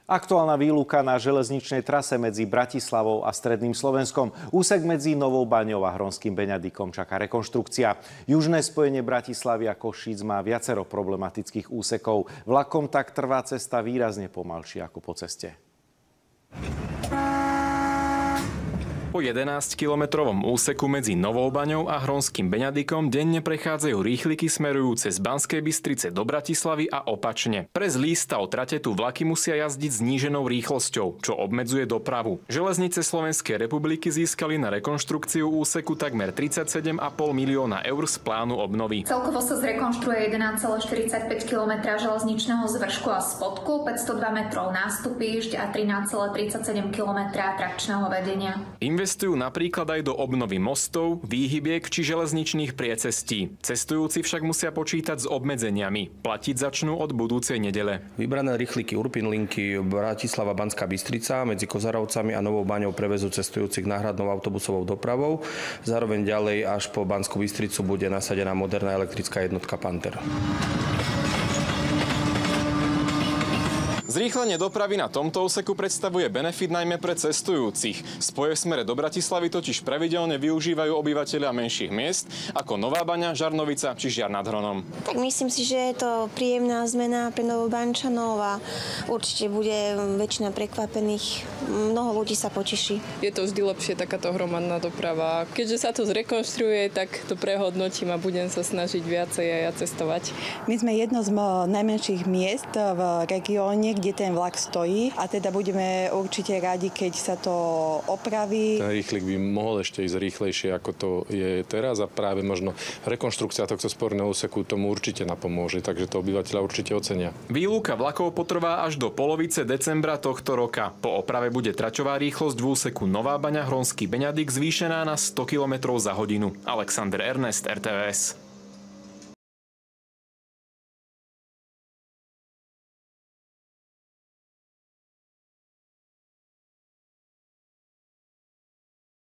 Aktuálna výluka na železničnej trase medzi Bratislavou a stredným Slovenskom. Úsek medzi Novou Baňou a Hronským Beňadikom čaká rekonštrukcia. Južné spojenie Bratislavy a Košíc má viacero problematických úsekov. Vlakom tak trvá cesta výrazne pomalšie ako po ceste. Po 11-kilometrovom úseku medzi Novou Baňou a Hronským Beňadikom denne prechádzajú rýchliky smerujúce z Banskej Bystrice do Bratislavy a opačne. Pre zlý stav trate tu vlaky musia jazdiť zníženou rýchlosťou, čo obmedzuje dopravu. Železnice Slovenskej republiky získali na rekonštrukciu úseku takmer 37,5 milióna eur z plánu obnovy. Celkovo sa zrekonštruuje 1,45 km železničného zvršku a spodku, 502 metrov nástupišť a 13,37 km trakčného vedenia. Investujú napríklad aj do obnovy mostov, výhybiek či železničných priecestí. Cestujúci však musia počítať s obmedzeniami. Platiť začnú od budúcej nedele. Vybrané rýchliky Urpin linky Bratislava-Banská Bystrica medzi Kozarovcami a Novou Baňou prevezú cestujúcich náhradnou autobusovou dopravou. Zároveň ďalej až po Banskú Bystricu bude nasadená moderná elektrická jednotka Panther. Zrýchlenie dopravy na tomto úseku predstavuje benefit najmä pre cestujúcich. Spoje v smere do Bratislavy totiž pravidelne využívajú obyvatelia menších miest ako Nová Baňa, Žarnovica či Žiar nad Hronom. Tak myslím si, že je to príjemná zmena pre Novobaňčanov a určite bude väčšina prekvapených. Mnoho ľudí sa poteší. Je to vždy lepšie takáto hromadná doprava. Keďže sa to zrekonštruuje, tak to prehodnotím a budem sa snažiť viacej aj ja cestovať. My sme jedno z najmenších miest v regióne, kde ten vlak stojí a teda budeme určite radi, keď sa to opraví. Ten rýchlik by mohol ešte ísť rýchlejšie, ako to je teraz a práve možno rekonštrukcia tohto sporného úseku tomu určite napomôže, takže to obyvateľa určite ocenia. Výluka vlakov potrvá až do polovice decembra tohto roka. Po oprave bude traťová rýchlosť v úseku Nová Baňa Hronský Beňadik zvýšená na 100 km za hodinu. Alexander Ernest, RTVS.